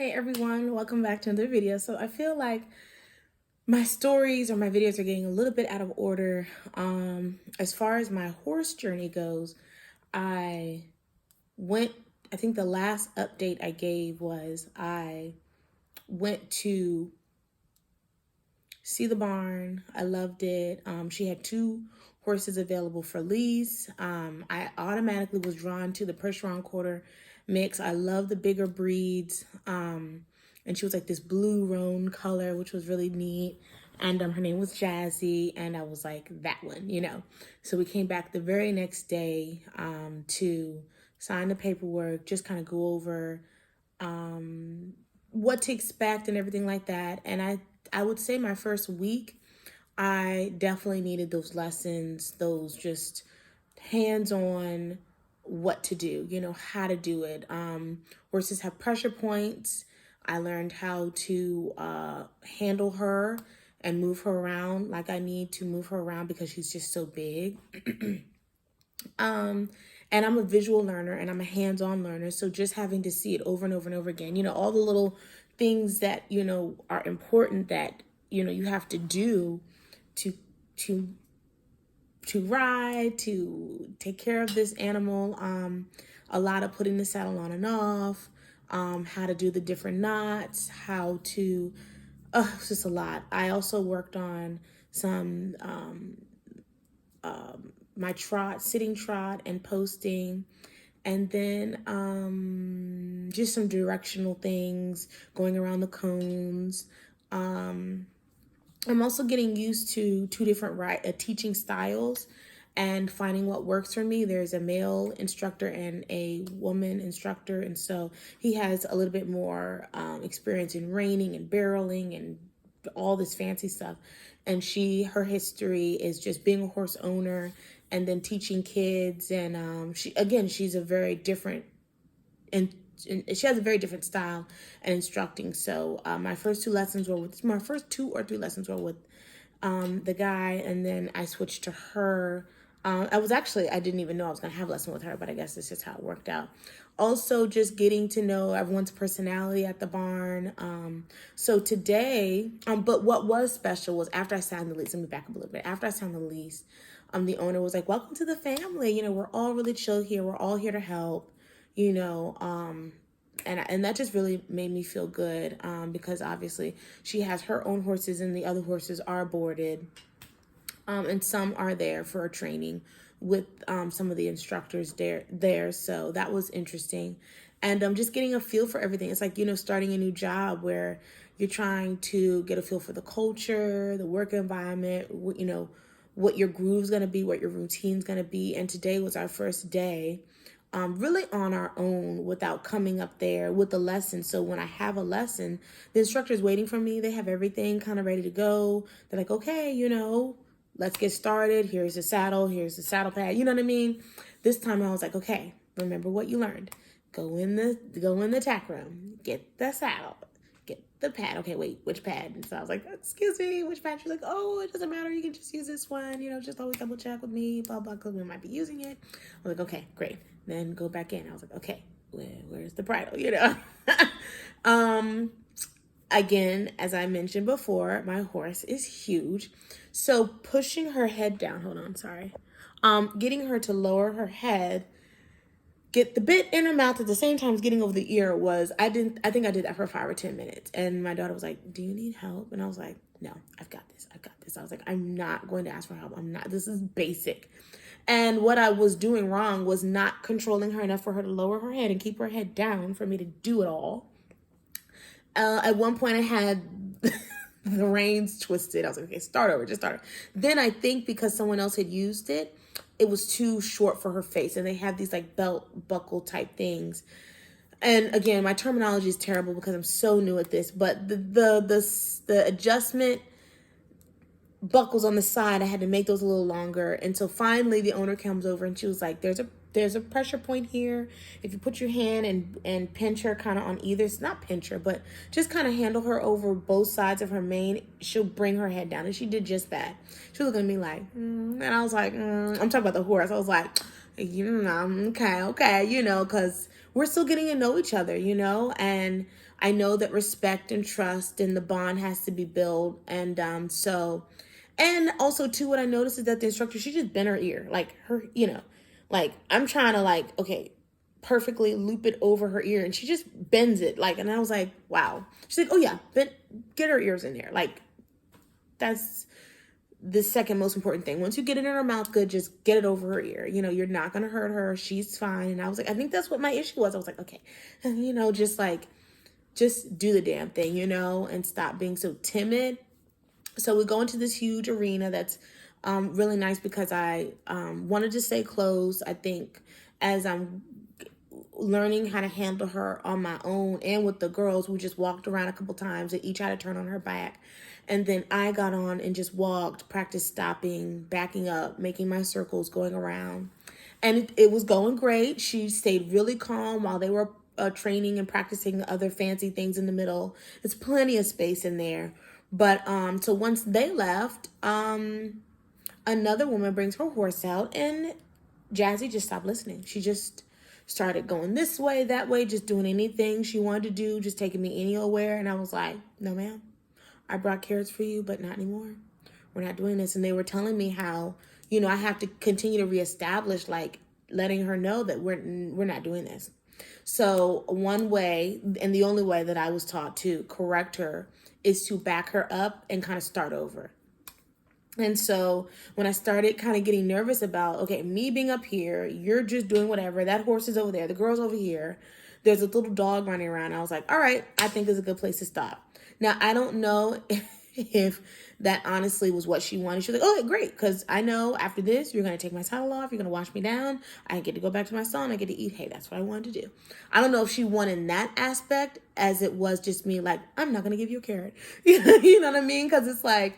Hey everyone, welcome back to another video. So I feel like my stories or my videos are getting a little bit out of order. As far as my horse journey goes, I went, I think the last update I gave was I went to see the barn. I loved it. She had two horses available for lease. I automatically was drawn to the Percheron Quarter mix. I love the bigger breeds. And she was like this blue roan color, which was really neat. And her name was Jazzy, and I was like, that one. So we came back the very next day to sign the paperwork, just kind of go over what to expect and everything like that. And I would say my first week, I definitely needed those lessons, those just hands-on what to do, how to do it. Horses have pressure points. I learned how to handle her and move her around like I need to move her around because she's just so big. And I'm a visual learner and I'm a hands-on learner. So just having to see it over and over and over again, all the little things that, are important that, you have to do to to to ride, to take care of this animal. A lot of putting the saddle on and off, how to do the different knots, how to, it's just a lot. I also worked on some, my trot, sitting trot and posting. And then just some directional things, going around the cones. I'm also getting used to two different teaching styles and finding what works for me. There's a male instructor and a woman instructor. And so he has a little bit more experience in reining and barreling and all this fancy stuff. And her history is just being a horse owner and then teaching kids. And she's a very different and she has a very different style and instructing. So my first two or three lessons were with the guy, and then I switched to her. I didn't even know I was going to have a lesson with her, but I guess it's just how it worked out. Also, just getting to know everyone's personality at the barn. So today, but what was special was after I signed the lease, let me back up a little bit. After I signed the lease, the owner was like, welcome to the family. We're all really chill here. We're all here to help. And that just really made me feel good because obviously she has her own horses and the other horses are boarded, and some are there for training with some of the instructors there. So that was interesting. And just getting a feel for everything. It's like, starting a new job where you're trying to get a feel for the culture, the work environment, what your groove's going to be, what your routine's going to be. And today was our first day really on our own without coming up there with the lesson. So when I have a lesson, the instructor's waiting for me. They have everything kind of ready to go. They're like, okay, let's get started. Here's the saddle. Here's the saddle pad. You know what I mean? This time I was like, okay, remember what you learned. Go in the tack room. Get the saddle. Get the pad. Okay, wait, which pad? And so I was like, excuse me, which pad? She's like, oh, it doesn't matter. You can just use this one. Just always double check with me, blah, blah, because we might be using it. I was like, okay, great. Then go back in. I was like, okay, where's the bridle? Again, as I mentioned before, my horse is huge. So pushing her head down, hold on, sorry. Getting her to lower her head, get the bit in her mouth at the same time as getting over the ear I think I did that for 5 or 10 minutes. And my daughter was like, do you need help? And I was like, no, I've got this. I was like, I'm not going to ask for help. This is basic. And what I was doing wrong was not controlling her enough for her to lower her head and keep her head down for me to do it all. At one point I had the reins twisted. I was like, okay, just start over. Then I think because someone else had used it, it was too short for her face. And they had these like belt buckle type things. And again, my terminology is terrible because I'm so new at this, but the adjustment buckles on the side, I had to make those a little longer. And so finally the owner comes over and she was like, there's a pressure point here. If you put your hand and pinch her kind of on either, not pinch her, but just kind of handle her over both sides of her mane, she'll bring her head down. And she did just that. She was looking at me like, and I was like, I'm talking about the horse. I was like, okay, because we're still getting to know each other, and I know that respect and trust and the bond has to be built. And also too, what I noticed is that the instructor, she just bent her ear, like her, like I'm trying to like, okay, perfectly loop it over her ear, and she just bends it, like, and I was like, wow. She's like, oh yeah, get her ears in there, like that's the second most important thing. Once you get it in her mouth good, just get it over her ear. You're not gonna hurt her. She's fine. And I was like, I think that's what my issue was. I was like, okay, just do the damn thing, and stop being so timid. So we go into this huge arena that's really nice because I wanted to stay close. I think as I'm learning how to handle her on my own and with the girls, we just walked around a couple times. They each had to turn on her back. And then I got on and just walked, practiced stopping, backing up, making my circles, going around. And it was going great. She stayed really calm while they were training and practicing other fancy things in the middle. There's plenty of space in there. But so once they left, another woman brings her horse out, and Jazzy just stopped listening. She just started going this way, that way, just doing anything she wanted to do, just taking me anywhere. And I was like, no, ma'am, I brought carrots for you, but not anymore. We're not doing this. And they were telling me how, I have to continue to reestablish, like letting her know that we're not doing this. So one way, and the only way that I was taught to correct her, is to back her up and kind of start over. And so when I started kind of getting nervous about, okay, me being up here, you're just doing whatever, that horse is over there, the girl's over here, there's a little dog running around. I was like, all right, I think it's a good place to stop. Now, I don't know if that honestly was what she wanted. She was like, oh, great, because I know after this, you're going to take my saddle off, you're going to wash me down, I get to go back to my son, I get to eat. Hey, that's what I wanted to do. I don't know if she wanted that aspect as it was just me like, I'm not going to give you a carrot. You know what I mean? Because it's like,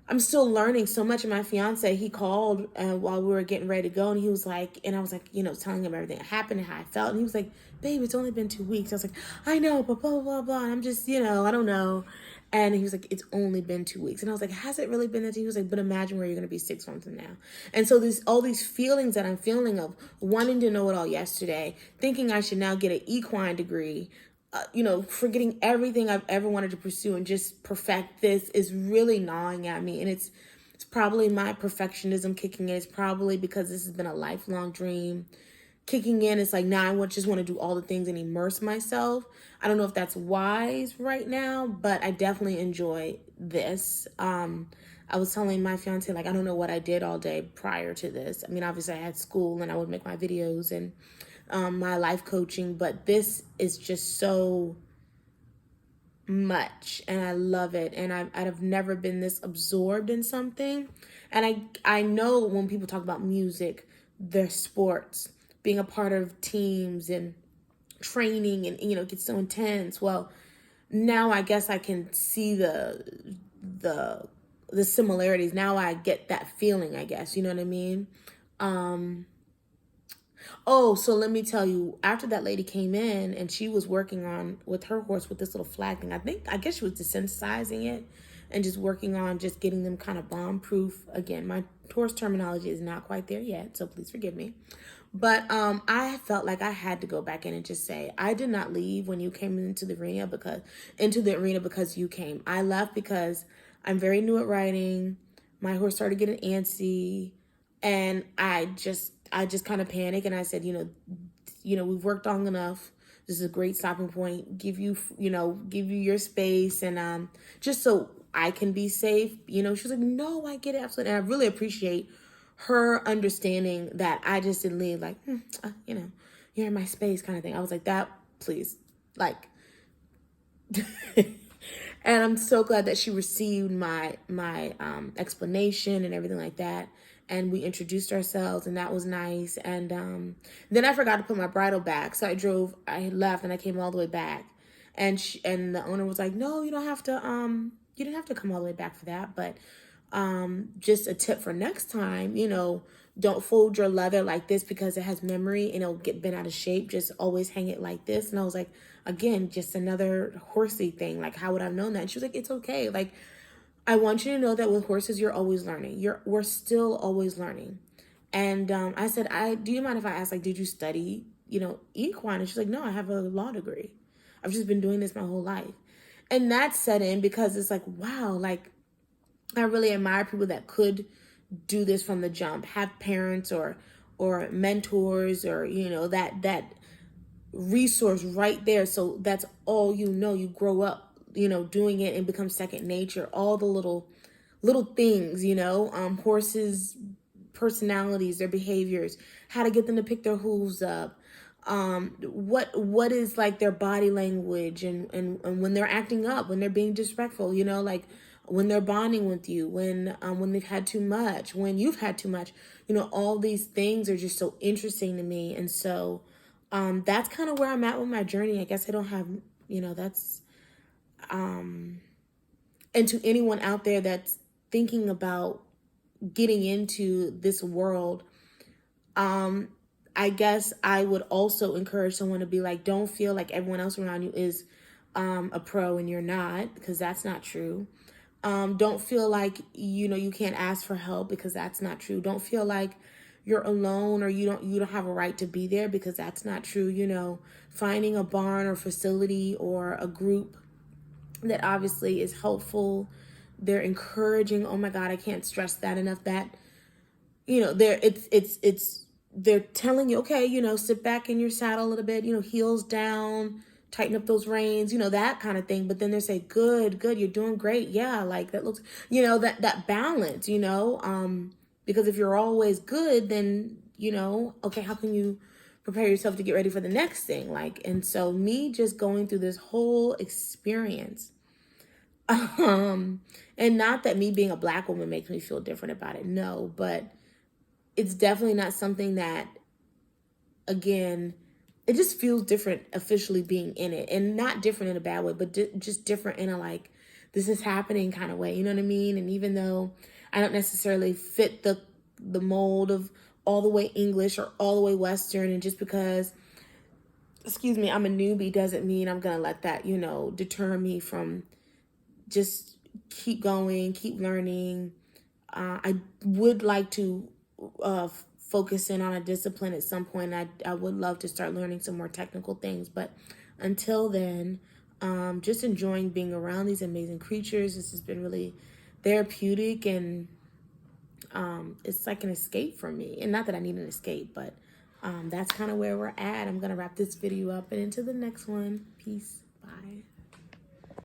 I'm still learning so much. And my fiance, he called while we were getting ready to go, and he was like, and I was like, telling him everything that happened and how I felt. And he was like, babe, it's only been 2 weeks. I was like, I know, but blah, blah, blah, blah. And I'm just, I don't know. And he was like, it's only been 2 weeks. And I was like, has it really been that? He was like, but imagine where you're going to be 6 months from now. And so all these feelings that I'm feeling of wanting to know it all yesterday, thinking I should now get an equine degree, forgetting everything I've ever wanted to pursue and just perfect this is really gnawing at me. And it's probably my perfectionism kicking in. It's probably because this has been a lifelong dream kicking in. It's like, now I just want to do all the things and immerse myself. I don't know if that's wise right now, but I definitely enjoy this. I was telling my fiance, like, I don't know what I did all day prior to this. I mean, obviously I had school and I would make my videos and my life coaching, but this is just so much and I love it. And I've never been this absorbed in something. And I know when people talk about music, their sports, being a part of teams and training and, it gets so intense. Well, now I guess I can see the similarities. Now I get that feeling, I guess, you know what I mean? Oh, so let me tell you, after that lady came in and she was working on with her horse with this little flag thing, I guess she was desensitizing it and just working on just getting them kind of bomb proof. Again, my horse terminology is not quite there yet, so please forgive me. But I felt like I had to go back in and just say, I did not leave when you came into the arena because you came. I left because I'm very new at riding. My horse started getting antsy, and I just kind of panicked, and I said, we've worked long enough. This is a great stopping point. Give you your space, and just so I can be safe. She was like, no, I get it, absolutely. And I really appreciate her understanding that I just didn't leave like, you're in my space kind of thing. I was like, that, please, like, and I'm so glad that she received my explanation and everything like that. And we introduced ourselves, and that was nice. And then I forgot to put my bridle back, so I left, and I came all the way back. And the owner was like, "No, you don't have to. You didn't have to come all the way back for that. But just a tip for next time, don't fold your leather like this because it has memory and it'll get bent out of shape. Just always hang it like this." And I was like, again, just another horsey thing. Like, how would I have known that? And she was like, it's okay. Like, I want you to know that with horses, you're always learning. We're still always learning. And I said, do you mind if I ask, like, did you study, equine? And she's like, no, I have a law degree. I've just been doing this my whole life. And that set in because it's like, wow, like I really admire people that could do this from the jump, have parents or mentors, or that resource right there. So that's all you grow up doing it and become second nature. All the little things, horses personalities, their behaviors, how to get them to pick their hooves up, what is like their body language, and when they're acting up, when they're being disrespectful, like when they're bonding with you, when they've had too much, when you've had too much, all these things are just so interesting to me. And so that's kind of where I'm at with my journey. I guess I don't have, that's and to anyone out there that's thinking about getting into this world, I guess I would also encourage someone to be like, don't feel like everyone else around you is a pro and you're not, because that's not true. Don't feel like, you can't ask for help, because that's not true. Don't feel like you're alone or you don't have a right to be there, because that's not true. Finding a barn or facility or a group that obviously is helpful, they're encouraging. Oh my God, I can't stress that enough. That they're telling you, okay, sit back in your saddle a little bit, heels down, tighten up those reins, that kind of thing. But then they say, good, you're doing great. Yeah, like that looks, that balance, because if you're always good, then, okay, how can you prepare yourself to get ready for the next thing? And so me just going through this whole experience, and not that me being a Black woman makes me feel different about it. No, but it's definitely not something that, again, it just feels different officially being in it, and not different in a bad way, but just different in a like, this is happening kind of way. You know what I mean? And even though I don't necessarily fit the mold of all the way English or all the way Western, and just because, excuse me, I'm a newbie doesn't mean I'm going to let that, deter me from just keep going, keep learning. I would like to focus in on a discipline at some point. I would love to start learning some more technical things. But until then, just enjoying being around these amazing creatures. This has been really therapeutic, and it's like an escape for me. And not that I need an escape, but that's kind of where we're at. I'm going to wrap this video up and into the next one. Peace. Bye.